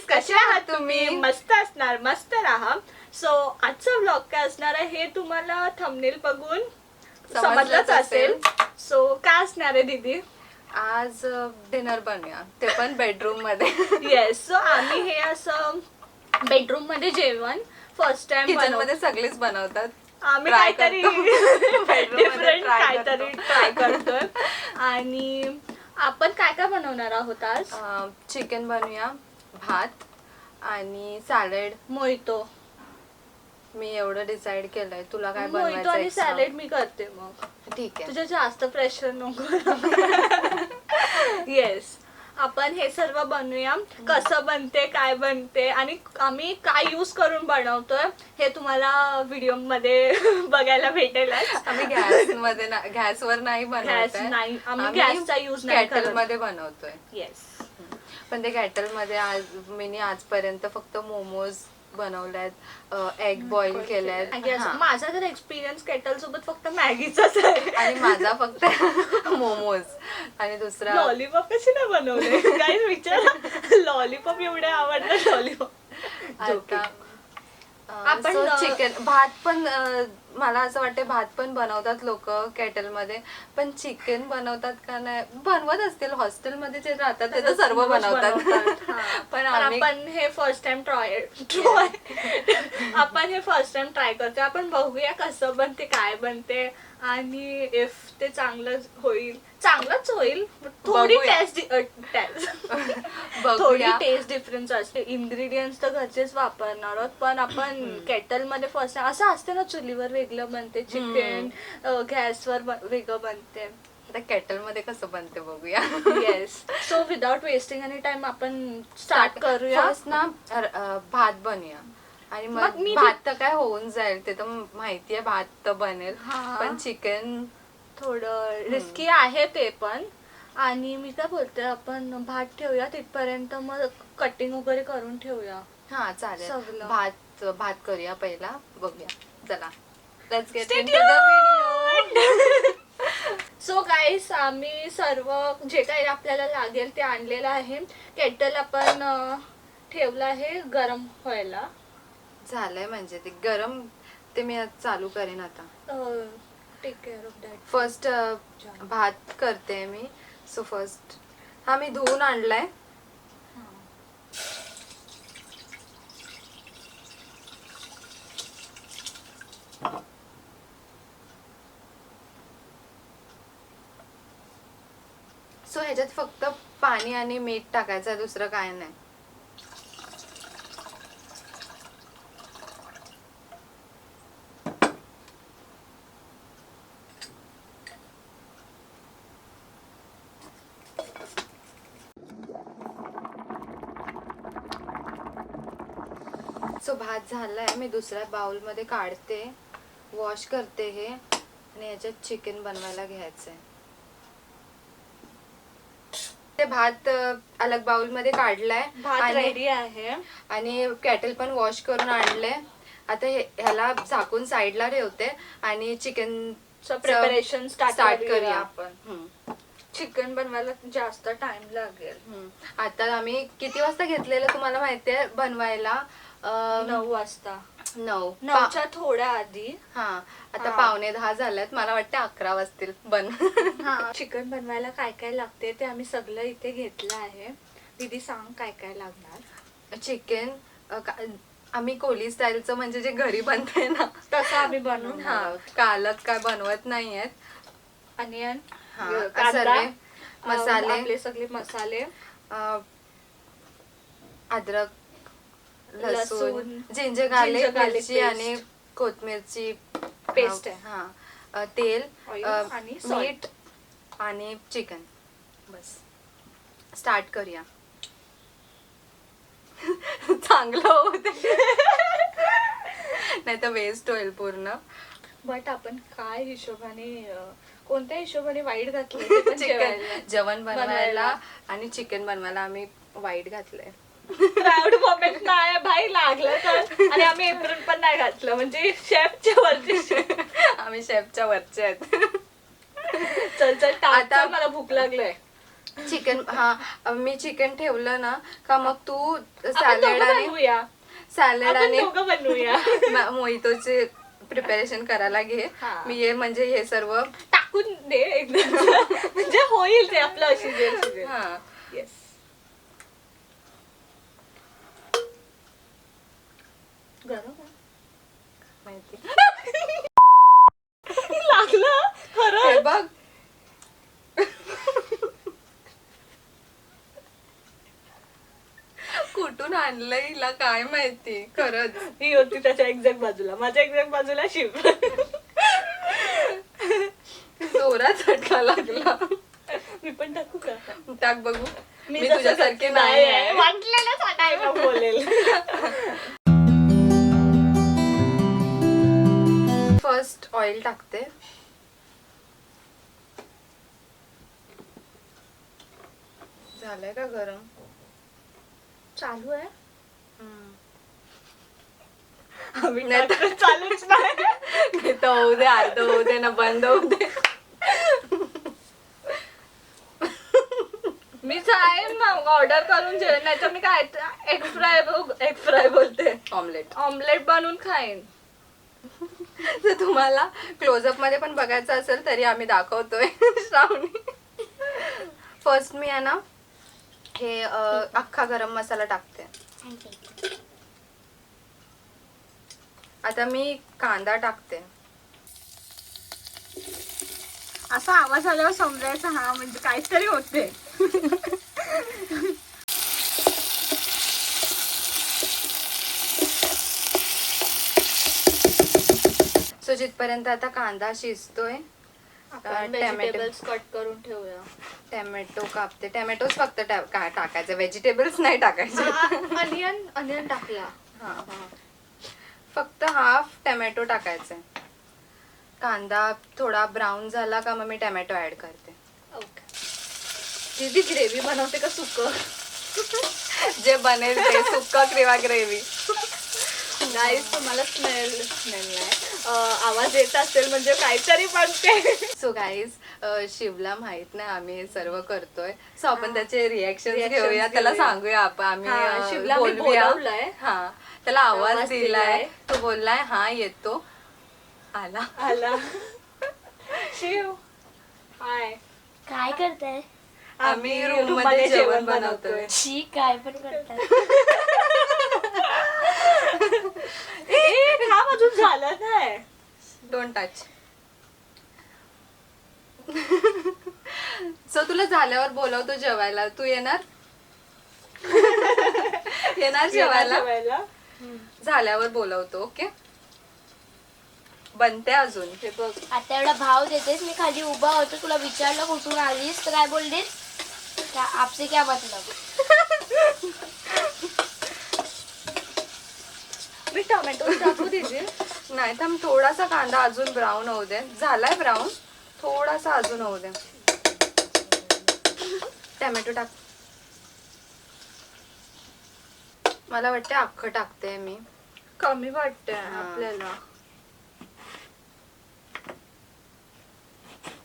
Guys, कसे आहात तुम्ही? मस्त असणार, मस्त राहा. सो आजचा व्लॉग काय असणार आहे हे तुम्हाला थंबनेल बघून समजलंच असेल. सो काय असणार आहे दीदी? आज डिनर बनवूया, ते पण बेडरूम मध्ये. येस, सो आम्ही हे असं बेडरूम मध्ये जेवण फर्स्ट टाइम किचन मध्ये सगळीच बनवतात. आम्ही Try काहीतरी डिफरंट काहीतरी ट्राय करतोय. आणि आपण काय काय बनवणार आहोत आज? चिकन बनवूया, भात आणि सॅलड. मोहितो. मी एवढं डिसाइड केलंय. तुला काय मोहितो बनवायचं? आणि सॅलड मी करते मग. ठीक आहे. तुझ्या जास्त प्रेशर नको. येस, आपण हे सर्व बनवूया. कसं बनते, काय बनते आणि आम्ही काय यूज करून बनवतोय हे तुम्हाला व्हिडिओ मध्ये बघायला भेटेल. आम्ही गॅसवर नाही गॅस बनवत, नाही, आम्ही गॅसचा यूज नाही कॅटल करत. मध्ये बनवतोय. येस, पण ते कॅटल मध्ये मी आजपर्यंत फक्त मोमोज बनवल्यात, एग बॉईल केल्यात. माझा तर एक्सपिरियन्स केटल सोबत फक्त मॅगीचाच आहे. आणि माझा फक्त मोमोज. आणि दुसरा लॉलीपॉप कशी नाही बनवले काही विचार. लॉलीपॉप एवढे आवडलं लॉलीपॉप. आता आपण चिकन भात पण मला असं वाटतं भात पण बनवतात लोक केटल मध्ये, पण चिकन बनवतात का नाही? बनवत असतील, हॉस्टेलमध्ये जे राहतात ते तर सर्व बनवतात. पण आपण हे फर्स्ट टाइम आपण हे फर्स्ट टाइम ट्राय करतोय. आपण बघूया कसं बनते, काय बनते आणि इफ ते चांगलंच होईल. थोडी टेस्ट डिफरन्स असते. इंग्रेडियंट्स तर घरचेच वापरणार आहोत, पण आपण केटल मध्ये फर्स्ट टाइम असं असते ना, चुलीवर वेगळं बनते चिकन, गॅसवर वेगळं बनते. आता केटल मध्ये कसं बनते बघूया. Yes, so without wasting any time आपण स्टार्ट करूया. फर्स्ट ना भात बनूया आणि मग भात तर काय होऊन जाईल, ते तर माहितीये भात तर बनेल. पण चिकन थोडं रिस्की आहे ते पण. आणि मी काय बोलते, आपण भात ठेवूया तिथपर्यंत, मग कटिंग वगैरे करून ठेवूया. हा चालेल. सगळं. भात करूया पहिला, बघूया. चला, let's get Stay into the video. So guys, आम्ही सर्व जे काही आपल्याला लागेल ते आणलेलं आहे. केटल आपण ठेवलं आहे गरम व्हायला. झालंय म्हणजे ते गरम, ते मी चालू करेन आता. Take care of that. First भात करते मी. सो फर्स्ट हा मी धुवून आणलाय. सो ह्याच्यात फक्त पाणी आणि मीठ टाकायचं, दुसरं काय नाही. सो भात झालाय, मी दुसऱ्या बाउल मध्ये काढते, वॉश करते हे, आणि याच्यात चिकन बनवायला घ्यायचंय. ते भात अलग बाउल मध्ये काढलाय, भात रेडी आहे आणि केटल पण वॉश करून आणले. आता ह्याला झाकून साईडला ठेवते आणि चिकन प्रिपरेशन स्टार्ट करूया आपण. चिकन बनवायला जास्त टाइम लागेल. आता आम्ही किती वाजता घेतलेलं तुम्हाला माहितीये बनवायला? 9 वाजता. 9च्या थोड्या आधी. आता 9:45 झाल्यात. मला वाटतं 11 वाजतील चिकन बनवायला काय काय लागते ते आम्ही सगळं इथे घेतलं आहे. दीदी सांग काय काय लागणार. चिकन आम्ही कोली स्टाईलचं, म्हणजे जे घरी बनते ना तसं आम्ही बनवून कालच काय बनवत नाहीयेत. अनियन, मसाले, आपले सगळे मसाले, अद्रक, लसूण, जिंजर गार्लिक मिरची आणि कोथिंबीरची पेस्ट आहे. तेल, आणि मीठ आणि चिकन. बस, स्टार्ट करूया. चांगलं होते नाही तर वेस्ट होईल पूर्ण. बट आपण काय हिशोबाने, कोणत्या हिशोबाने वाईट घातलं? जेवण बनवायला आणि चिकन बनवायला आम्ही वाईट घातलंय. प्राऊड मोमेंट नाही भाई, लागलं तर. आणि आम्ही एप्रिल पण नाही घातलं, म्हणजे शेफच्या वरचे. आम्ही शेफच्या वरचे आहेत. चल आता मला भूक लागलंय. चिकन, हा मी चिकन ठेवलं ना का मग तू आपण सॅलड दोघं आणि बनवूया. सॅलड आपण आणि दोघं बनवूया. मोहितोचे प्रिपरेशन करायला घे. हा. मी ये म्हणजे हे सर्व टाकून दे एकदम. म्हणजे होईल ते आपलं शिजेल. हा. येस. गरम आहे. माहिती लागलं खरं. हे बघ कुठून आणलं हिला काय माहिती खरंच. ही होती त्याच्या एक्झॅक्ट बाजूला, माझ्या एक्झॅक्ट बाजूला शिव. जोरात झटका लागला. मी पण टाकू का? टाक बघू. मी तसं तुझ्यासारखी करते नाही आहे. आहे. वाटलेलंच टाकायला बोलेल. फर्स्ट ऑइल टाकते. झालंय का गरम? चालू आहे. नाही तर चालूच नाही. नाही तर होऊ दे, अर्ध होऊ दे ना, बंद होऊ दे. मी जाईन मग ऑर्डर करून जेवण, नाही तर मी काय एग फ्राय बोलते, ऑमलेट. ऑमलेट बनवून खाईन. तर तुम्हाला क्लोजअप मध्ये पण बघायचं असेल तरी आम्ही दाखवतोय. श्रावणी फर्स्ट मी आहे ना हे अख्खा गरम मसाला टाकते. आता मी कांदा टाकते. असा आवाज आल्यावर समजायचा हा म्हणजे काहीतरी होते. सो जिथपर्यंत आता कांदा शिजतोय व्हेजिटेबल्स कट करून ठेवूया. टॅमॅटो कापते. टॅमॅटोच फक्त टाकायचे, व्हेजिटेबल्स नाही टाकायचे. अनियन टाकला. हा, फक्त हाफ टॅमॅटो टाकायचे. कांदा थोडा ब्राऊन झाला का मग मी टॅमॅटो ऍड करते. ओके. दीदी ग्रेव्ही बनवते का सुकं? जे बनेल ते सुक्का किंवा ग्रेव्ही. गाईस तुम्हाला स्मेल नाही आवाज येत असेल म्हणजे काहीतरी बनते. सो गाईज शिवला माहित नाही आम्ही हे सर्व करतोय. सो आपण त्याचे रिएक्शन घेऊया, त्याला सांगूया आपण. आम्ही शिवला मी बोलवलंय. हा, त्याला आवाज दिलाय. तो बोललाय हा येतो. आला. शिव हाय. काय करताय? आम्ही रूम मध्ये जेवण बनवतोय. शी काय पण करताय? हा अजून झालं नाही. Don't touch. सो तुला झाल्यावर बोलवतो जेवायला. तू येणार? येणार जेवायला? झाल्यावर बोलवतो. ओके, बनते अजून. हे बघ आता एवढा भाव देतेस, मी खाली उभा होतो, तुला विचारलं कुठून आलीस तर काय बोललीस? आपसे क्या मतलब? मी टोमॅटो टाकू दीजिए. नाही तर थोडासा कांदा अजून ब्राऊन होऊ दे. झालाय ब्राऊन, थोडासा अजून होऊ दे. टॅमॅटो टाक. मला वाटतं अख्खं टाकते मी. कमी वाटतंय आपल्याला.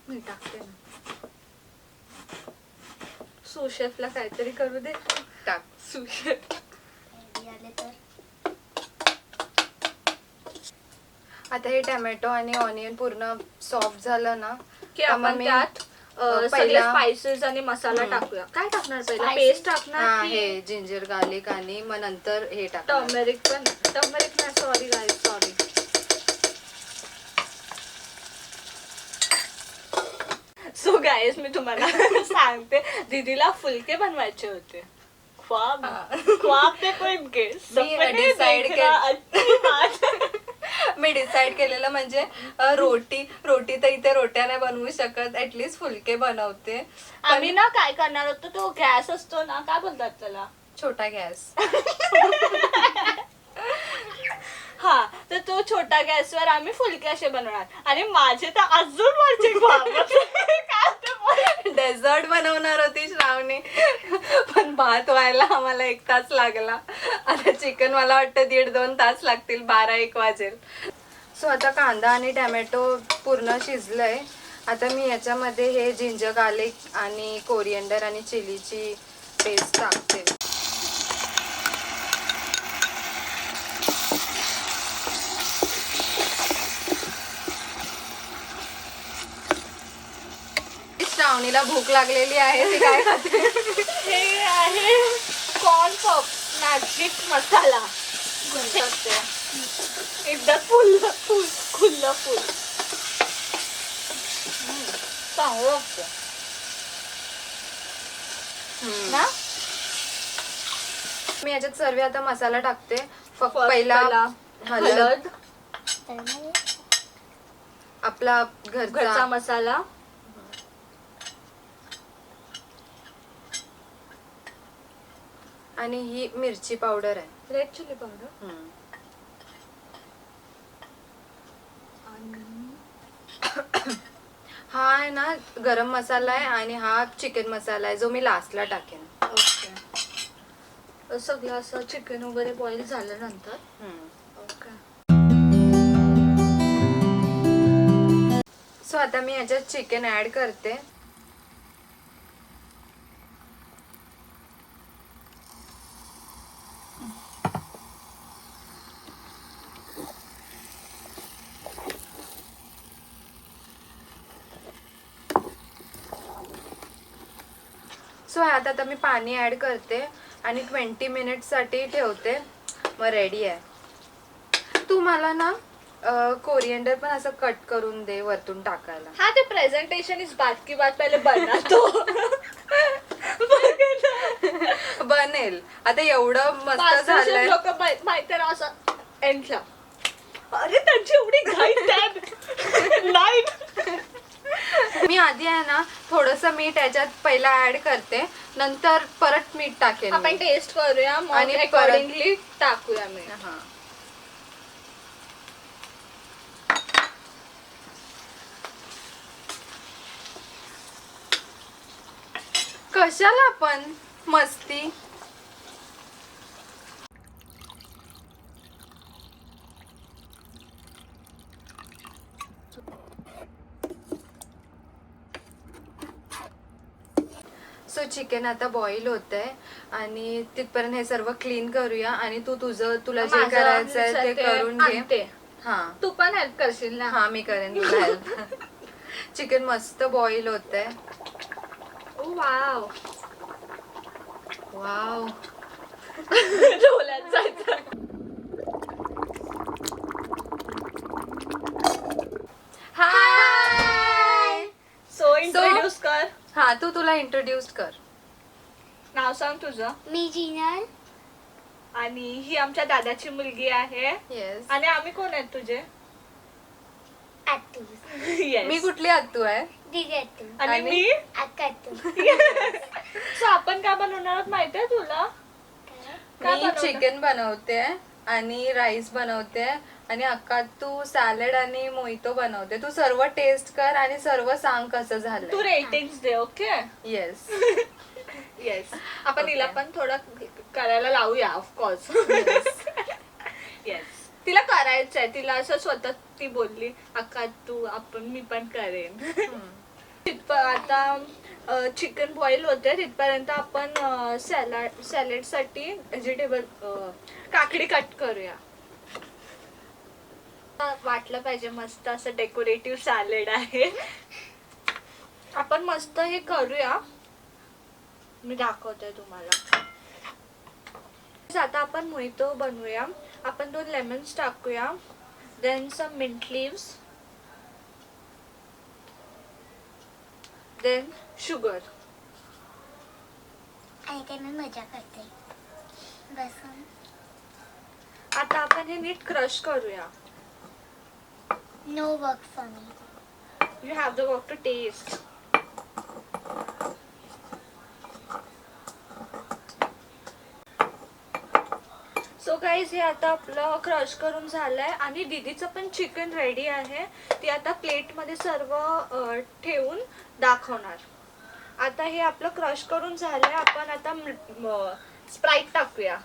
मी टाकते ना. सुशेफला काहीतरी करू दे. टाक. सुशेफ आले तर आता हे टॅमॅटो आणि ऑनियन पूर्ण सॉफ्ट झालं ना की आपण त्यात सगळे स्पाइसेस आणि मसाला टाकूया. काय टाकणार पहिला? पेस्ट टाकणार हा, की हे जिंजर गार्लिक आणि मग नंतर हे टाकणार. टर्मेरिक नाही, सॉरी गाईस, सॉरी. सो गाईस मी तुम्हाला सांगते, दीदीला फुलके बनवायचे होते. ख्वाब देखो इनके, सपने देखना. मी डिसाइड केलेलं म्हणजे रोटी तर इथे रोट्या नाही बनवू शकत, ऍटलीस्ट फुलके बनवते. आम्ही ना काय करणार होतो, तो गॅस असतो ना, काय बोलतात त्याला, छोटा गॅस. हा, तर तो छोटा गॅसवर आम्ही फुलके असे बनवणार. आणि माझे तर अजून वरचे डेझर्ट बनवणार होती श्रावणी, पण भात व्हायला आम्हाला 1 तास लागला. आता चिकन मला वाटतं 1.5-2 तास लागतील, 12-1 वाजेल. सो आता कांदा आणि टॅमॅटो पूर्ण शिजलंय. आता मी याच्यामध्ये हे जिंजर गार्लिक आणि कोरिएंडर आणि चिलीची पेस्ट टाकते. श्रावणीला भूक लागलेली आहे, ती काय खाते? हे आहे कॉर्न पॉप मॅजिक मसाला. एकदा खुल्लं फुल चांगलं लागतं ना. मी याच्यात सर्व आता मसाला टाकते. फक्त First पहिला हळद, हळद, आपला घरचा घरचा मसाला, आणि ही मिरची पावडर आहे. रेड चिली पावडर, हा आहे ना गरम मसाला आहे आणि हा चिकन मसाला आहे जो मी लास्टला टाकेन. ओके. सगळं असं चिकन वगैरे बॉईल झाल्यानंतर ओके. सो आता मी याच्यात चिकन ऍड करते. सो आता मी पाणी ऍड करते आणि 20 मिनिटसाठी ठेवते. मग रेडी आहे. तू मला ना कोरिएंडर पण असं कट करून दे वरतून टाकायला. हा, ते प्रेझेंटेशन इज बात की बात पहिले बना तो. बनेल. आता एवढं मस्त झालंय. लोक माहिती ना असं एंडला, अरे त्यांची एवढी घाईट नाही. मी आधी आहे ना थोडस मीठ याच्यात पहिला ऍड करते, नंतर परत मीठ टाकेन. आपण टेस्ट करूया आणि आणि अकॉर्डिंगली टाकूया मी. हा. कशाला पण मस्ती. सो चिकन आता बॉईल होतंय आणि तिथपर्यंत हे सर्व क्लीन करूया आणि तू तुला जे माझं करायचंय ते ते करून घे. आणते. हा तू पण हेल्प करशील ना. हा मी करेन तुला हेल्प. चिकन मस्त बॉईल होतंय. वाव. वाव. डोल्यात जायचं. हाय. सो इंट्रोड्यूस कर. हा तुला इंट्रोड्यूस कर. नाव सांग तुझं. मी जिनल. आणि ही आमच्या दादाची मुलगी आहे. येस. आणि आम्ही कोण आहेत तुझे. आतू. Yes. मी कुठली आत्तू आहे. दीदी आतू. आणि आणि- मी. आतू. सो आपण काय बनवणार आहोत माहितीये तुला. काय मी बनवणार? चिकन बनवते आणि राईस बनवते आणि अक्का तू सॅलड आणि मोहितो बनवते. तू सर्व टेस्ट कर आणि सर्व सांग कसं तू झालं. रेटिंग्स दे. ओके. येस. येस. आपण Okay. हिला पण थोडं करायला लावूया ऑफकोर्स. येस. तिला करायचंय. तिला असं स्वतः ती बोलली अक्का तू मी पण करेन. आता चिकन बॉईल होते तिथपर्यंत आपण सॅलड साठी व्हेजिटेबल काकडी कट करूया. वाटलं पाहिजे मस्त असं डेकोरेटिव्ह सॅलड आहे. आपण मस्त हे करूया. मी दाखवते तुम्हाला. आता आपण मोहितो बनवूया. आपण 2 लेमन्स टाकूया. Then some mint leaves. Then sugar. आणि काय मी मजा करते. बस. आता आपण हे नीट क्रश करूया. No work for me. You have the work to taste. So guys हे आता आपलं क्रश करून झालंय आणि दीदीचं पण चिकन रेडी आहे. ती आता प्लेटमध्ये सर्व ठेवून दाखवणार. आता हे आपलं क्रश करून झालंय. आपण आता स्प्राईट टाकूया.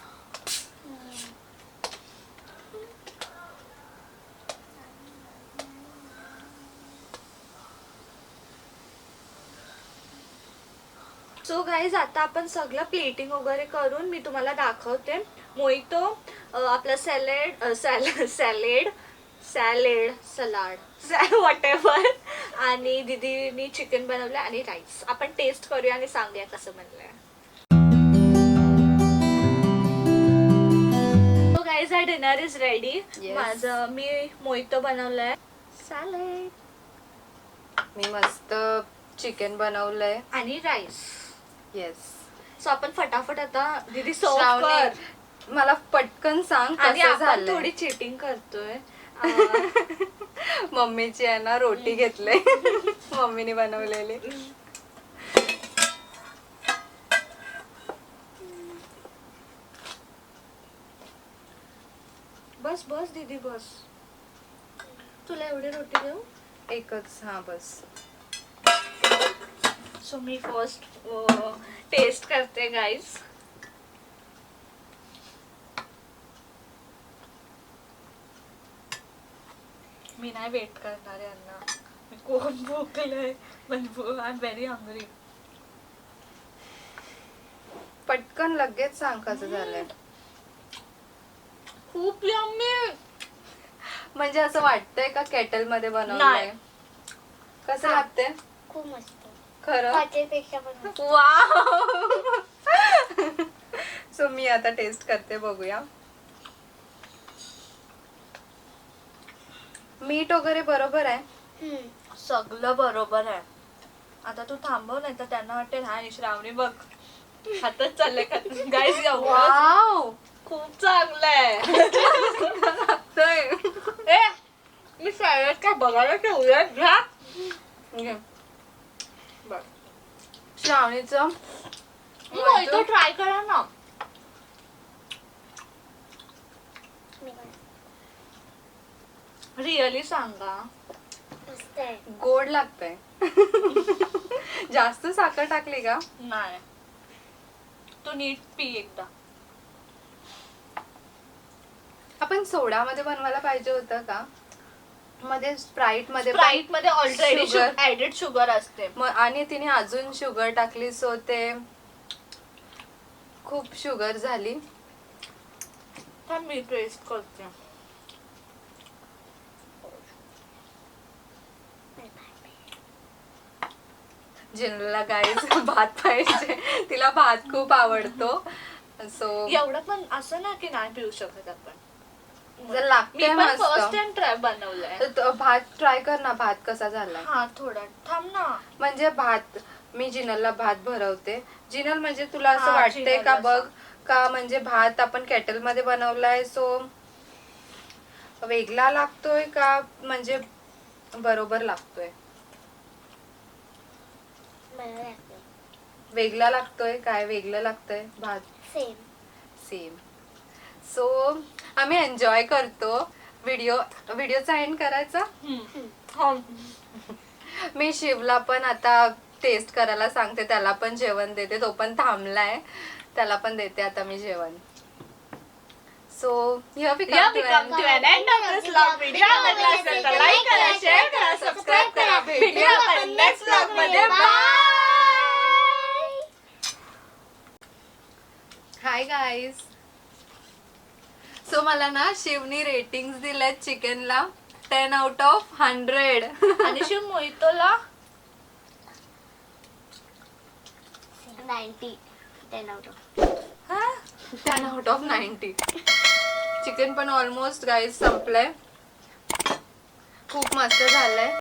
सो गाईज आता आपण सगळं प्लेटिंग वगैरे करून मी तुम्हाला दाखवते. मोहितो, आपलं सलाड वॉटेवर, आणि दीदीनी चिकन बनवलं आणि राईस. आपण टेस्ट करूया आणि सांगूया कसं बनलंय. So guys our dinner is ready. माझं मी मोहितो बनवलंय, सॅलेड मी मस्त चिकन बनवलंय आणि राईस. येस. सो आपण फटाफट आता दीदी सर्व श्रावणी, कर मला पटकन सांग आणि कसं आपण झालंय. थोडी चिटिंग करतोय. मम्मीची आहे ना रोटी घेतले मम्मीने बनवलेली. बस बस दीदी बस. तुला एवढी रोटी देऊ? एकच. हा बस. सो मी फर्स्ट टेस्ट करते गाईज. मी नाही वेट करणार आहे यांना. मी कोण भूकलंय पण आय एम व्हेरी हंग्री. पटकन लगेच सांग कसं झालंय. खूप यम्मी. म्हणजे असं वाटतंय का केटल मध्ये बनवलंय? नाही. कसं लागतंय खूप मस्त. खरं? हॉटेलपेक्षा पण मस्त. वाव. सो मी आता टेस्ट करते, बघूया. मीठ वगैरे बरोबर आहे? सगळं बरोबर आहे. आता तू थांबव, नाही तर त्यांना वाटेल हा श्रावणी बघ हातच चाललंय का. गाईज एवढं वाव. खूप चांगलं आहे. ए मी सॅलड काय बघायला ठेवूया घ्या. बघ श्रावणीचं मोहितो ट्राय करा ना. मी पण. रिअली सांगा. मस्त आहे. गोड लागतंय. जास्त साखर टाकली का? नाही, तू नीट पी एकदा. आपण सोडा मध्ये बनवायला पाहिजे होतं का? मध्ये स्प्राईट मध्ये स्प्राईट मध्ये ऑलरेडी sugar. ऍडेड शुगर असते. आणि तिने अजून शुगर टाकली, सो ते खूप शुगर झाली. तर मी टेस्ट करते. जिनला गाईज भात पाहिजे, तिला भात खूप आवडतो. सो एवढं पण असं ना की नाही पिऊ शकत आपण. जर मी लागते पण फर्स्ट मस्त टाइम ट्राय बनवलंय. तर भात ट्राय कर ना, भात कसा झाला. हा थोडा थांब ना. म्हणजे भात मी जिनलला भात भरवते. जिनल म्हणजे तुला असं हा, वाटतंय का जिनलला बघ का म्हणजे भात आपण केटल मध्ये बनवलाय सो वेगळा लागतोय का म्हणजे बरोबर लागतोय? बरं लागतं. वेगळा लागतोय काय वेगळं लागतंय भात? सेम. सेम. सो आम्ही एन्जॉय करतो. व्हिडिओचा एंड करायचा. मी शिवला पण आता टेस्ट करायला सांगते, त्याला पण जेवण देते. तो पण थांबलाय, त्याला पण देते आता मी जेवण. So here we come to an end of this vlog. Video आवडला असेल तर लाईक करा, शेअर करा, सबस्क्राईब करा. भेटूया आपण नेक्स्ट व्लॉग मध्ये. बाय. Hi guys. सो मला ना शिवनी रेटिंग्स दिल्यात चिकनला 10 out of 100. आणि शिव मोहितोला 90. 10 out of. 10 out of 90. Chicken पण ऑलमोस्ट गाईज संपलंय. खूप मस्त झालंय.